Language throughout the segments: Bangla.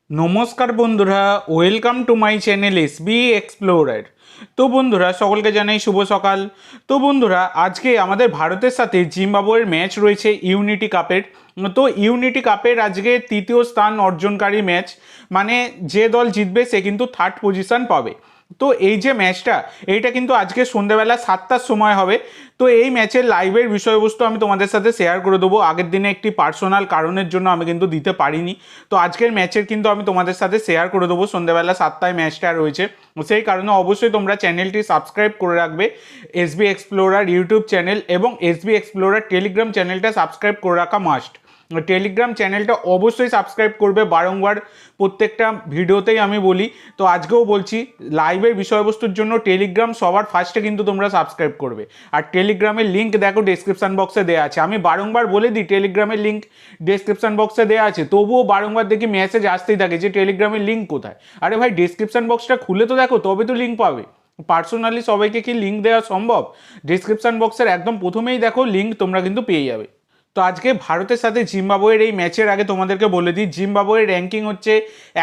নমস্কার বন্ধুরা, welcome to my channel SB explorer. তো বন্ধুরা, সকলকে জানাই শুভ সকাল। তো বন্ধুরা, আজকে আমাদের ভারতের সাথে জিম্বাবুয়ের ম্যাচ রয়েছে ইউনিটি কাপের। তো ইউনিটি কাপের আজকে তৃতীয় স্থান অর্জনকারী ম্যাচ, মানে যে দল জিতবে সে কিন্তু থার্ড পজিশন পাবে। তো এই যে ম্যাচটা, এইটা কিন্তু আজকে সন্ধ্যেবেলা 7টার সময় হবে। তো এই ম্যাচের লাইভের বিষয়বস্তু আমি তোমাদের সাথে শেয়ার করে দেবো। আগের দিনে একটি পার্সোনাল কারণের জন্য আমি কিন্তু দিতে পারিনি। তো আজকের ম্যাচের কিন্তু আমি তোমাদের সাথে শেয়ার করে দেবো। সন্ধ্যেবেলা 7টায় ম্যাচটা রয়েছে, সেই কারণে অবশ্যই তোমরা চ্যানেলটি সাবস্ক্রাইব করে রাখবে। এসবি এক্সপ্লোরার ইউটিউব চ্যানেল এবং এসবি এক্সপ্লোরার টেলিগ্রাম চ্যানেলটা সাবস্ক্রাইব করে রাখা মাস্ট। টেলিগ্রাম চ্যানেলটা অবশ্যই সাবস্ক্রাইব করবে, বারংবার প্রত্যেকটা ভিডিওতেই আমি বলি। তো আজকেও বলছি, লাইভের বিষয়বস্তুর জন্য টেলিগ্রাম সবার ফার্স্টে কিন্তু তোমরা সাবস্ক্রাইব করবে। আর টেলিগ্রামের লিঙ্ক দেখো ডেসক্রিপশন বক্সে দেওয়া আছে। আমি বারংবার বলে দিই টেলিগ্রামের লিঙ্ক ডেসক্রিপশন বক্সে দেওয়া আছে, তবুও বারংবার দেখি মেসেজ আসতেই থাকে যে টেলিগ্রামের লিঙ্ক কোথায়। আরে ভাই, ডেসক্রিপশন বক্সটা খুলে তো দেখো, তবে তো লিঙ্ক পাবে। পার্সোনালি সবাইকে কি লিঙ্ক দেওয়া সম্ভব? ডেসক্রিপশন বক্সের একদম প্রথমেই দেখো লিঙ্ক, তোমরা কিন্তু পেয়ে যাবে। তো আজকে ভারতের সাথে জিম্বাবুয়ের এই ম্যাচের আগে তোমাদেরকে বলে দিই, জিম্বাবুয়ের র্যাঙ্কিং হচ্ছে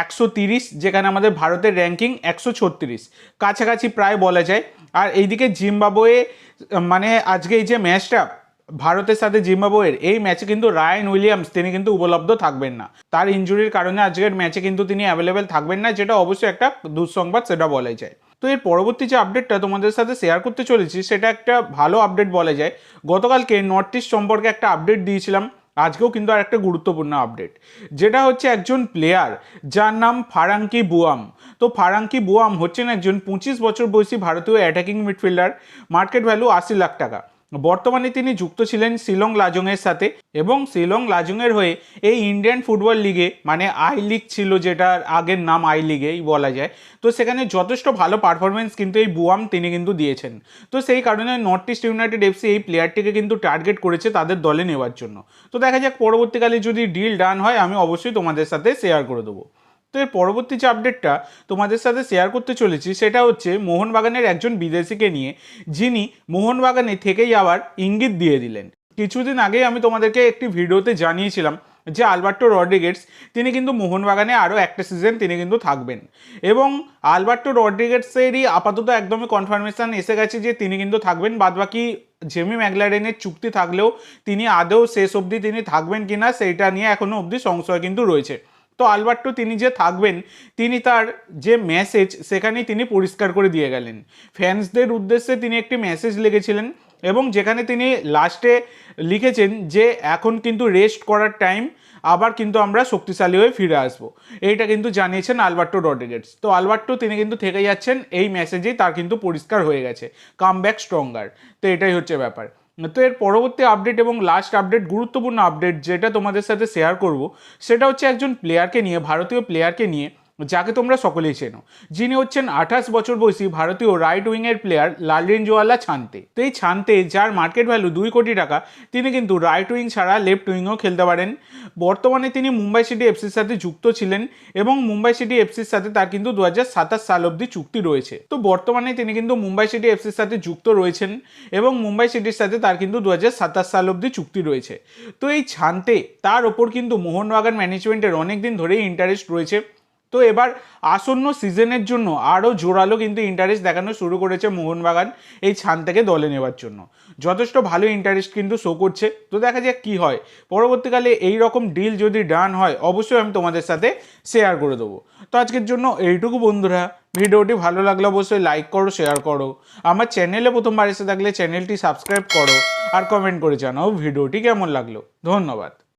130, যেখানে আমাদের ভারতের র্যাঙ্কিং 136, কাছাকাছি প্রায় বলা যায়। আর এইদিকে জিম্বাবুয়ে, মানে আজকে এই যে ম্যাচটা ভারতের সাথে জিম্বাবুয়ের, এই ম্যাচে কিন্তু রায়ান উইলিয়ামস তিনি কিন্তু উপলব্ধ থাকবেন না। তার ইনজুরির কারণে আজকের ম্যাচে কিন্তু তিনি অ্যাভেলেবেল থাকবেন না, যেটা অবশ্যই একটা দুঃসংবাদ, সেটা বলাই যায়। তো এর পরবর্তী যে আপডেটটা তোমাদের সাথে শেয়ার করতে চলেছি, সেটা একটা ভালো আপডেট বলা যায়। গতকালকে নর্থ ইস্ট সম্পর্কে একটা আপডেট দিয়েছিলাম, আজকেও কিন্তু আর একটা গুরুত্বপূর্ণ আপডেট, যেটা হচ্ছে একজন প্লেয়ার যার নাম ফারাঙ্কি বুয়াম। তো ফারাঙ্কি বুয়াম হচ্ছেন একজন 25 বছর বয়সী ভারতীয় attacking midfielder. Market value 80 lakh টাকা। বর্তমানে তিনি যুক্ত ছিলেন শিলং লাজংয়ের সাথে, এবং শিলং লাজংয়ের হয়ে এই ইন্ডিয়ান ফুটবল লিগে, মানে আই লিগ ছিল, যেটার আগের নাম আই লিগেই বলা যায়, তো সেখানে যথেষ্ট ভালো পারফরমেন্স কিন্তু এই বুয়াম তিনি কিন্তু দিয়েছেন। তো সেই কারণে নর্থ ইস্ট ইউনাইটেড এফসি এই প্লেয়ারটিকে কিন্তু টার্গেট করেছে তাদের দলে নেওয়ার জন্য। তো দেখা যাক পরবর্তীকালে যদি ডিল ডান হয়, আমি অবশ্যই তোমাদের সাথে শেয়ার করে দেবো। তো এর পরবর্তী যে আপডেটটা তোমাদের সাথে শেয়ার করতে চলেছি, সেটা হচ্ছে মোহনবাগানের একজন বিদেশিকে নিয়ে, যিনি মোহনবাগানে থেকেই আবার ইঙ্গিত দিয়ে দিলেন। কিছুদিন আগেই আমি তোমাদেরকে একটি ভিডিওতে জানিয়েছিলাম যে আলবার্টো রড্রিগেজ তিনি কিন্তু মোহনবাগানে আরও একটা সিজন তিনি কিন্তু থাকবেন, এবং আলবার্টো রড্রিগেজেরই আপাতত একদমই কনফার্মেশন এসে গেছে যে তিনি কিন্তু থাকবেন। বাদবাকি জেমি ম্যাকলারেনের চুক্তি থাকলেও তিনি আদৌ শেষ অবধি তিনি থাকবেন কিনা, সেইটা নিয়ে এখনও অবধি সংশয় কিন্তু রয়েছে। তো আলবার্টো তিনি যে থাকবেন, তিনি তার যে মেসেজ সেখানেই তিনি পরিষ্কার করে দিয়ে গেলেন। ফ্যান্সদের উদ্দেশ্যে তিনি একটি মেসেজ লিখেছিলেন, এবং যেখানে তিনি লাস্টে লিখেছেন যে এখন কিন্তু রেস্ট করার টাইম, আবার কিন্তু আমরা শক্তিশালী হয়ে ফিরে আসবো। এইটা কিন্তু জানিয়েছেন আলবার্টো রড্রিগেজ। তো আলবার্টো তিনি কিন্তু থেকে যাচ্ছেন, এই মেসেজেই তার কিন্তু পরিষ্কার হয়ে গেছে, কাম ব্যাক স্ট্রঙ্গার। তো এটাই হচ্ছে ব্যাপার। তো এর পরবর্তী আপডেট এবং লাস্ট আপডেট, গুরুত্বপূর্ণ আপডেট যেটা তোমাদের সাথে শেয়ার করব, সেটা হচ্ছে একজন প্লেয়ারকে নিয়ে, ভারতীয় প্লেয়ারকে নিয়ে, যাকে তোমরা সকলেই চেনো, যিনি হচ্ছেন 28 বছর বয়সী ভারতীয় রাইট উইংয়ের প্লেয়ার লালরিনজওয়ালা ছান্তে। তো এই ছান্তে, যার মার্কেট ভ্যালু 2 কোটি টাকা, তিনি কিন্তু রাইট উইং ছাড়া লেফট উইংও খেলতে পারেন। বর্তমানে তিনি মুম্বাই সিটি এফসির সাথে যুক্ত ছিলেন, এবং মুম্বাই সিটি এফসির সাথে তার কিন্তু 2027 সাল অবধি চুক্তি রয়েছে। তো বর্তমানে তিনি কিন্তু মুম্বাই সিটি এফসির সাথে যুক্ত রয়েছেন, এবং মুম্বাই সিটির সাথে তার কিন্তু 2027 সাল অবধি চুক্তি রয়েছে। তো এই ছান্তে, তার ওপর কিন্তু মোহনবাগান ম্যানেজমেন্টের অনেক দিন ধরেই ইন্টারেস্ট রয়েছে। তো এবার আসন্ন সিজনের জন্য আরও জোরালো কিন্তু ইন্টারেস্ট দেখানো শুরু করেছে মোহনবাগান এই ছান্তেকে দলে নেওয়ার জন্য। যথেষ্ট ভালো ইন্টারেস্ট কিন্তু শো করছে। তো দেখা যাক কী হয় পরবর্তীকালে। এই রকম ডিল যদি ডান হয়, অবশ্যই আমি তোমাদের সাথে শেয়ার করে দেবো। তো আজকের জন্য এইটুকু বন্ধুরা। ভিডিওটি ভালো লাগলে অবশ্যই লাইক করো, শেয়ার করো। আমার চ্যানেলে প্রথমবার এসে থাকলে চ্যানেলটি সাবস্ক্রাইব করো, আর কমেন্ট করে জানাও ভিডিওটি কেমন লাগলো। ধন্যবাদ।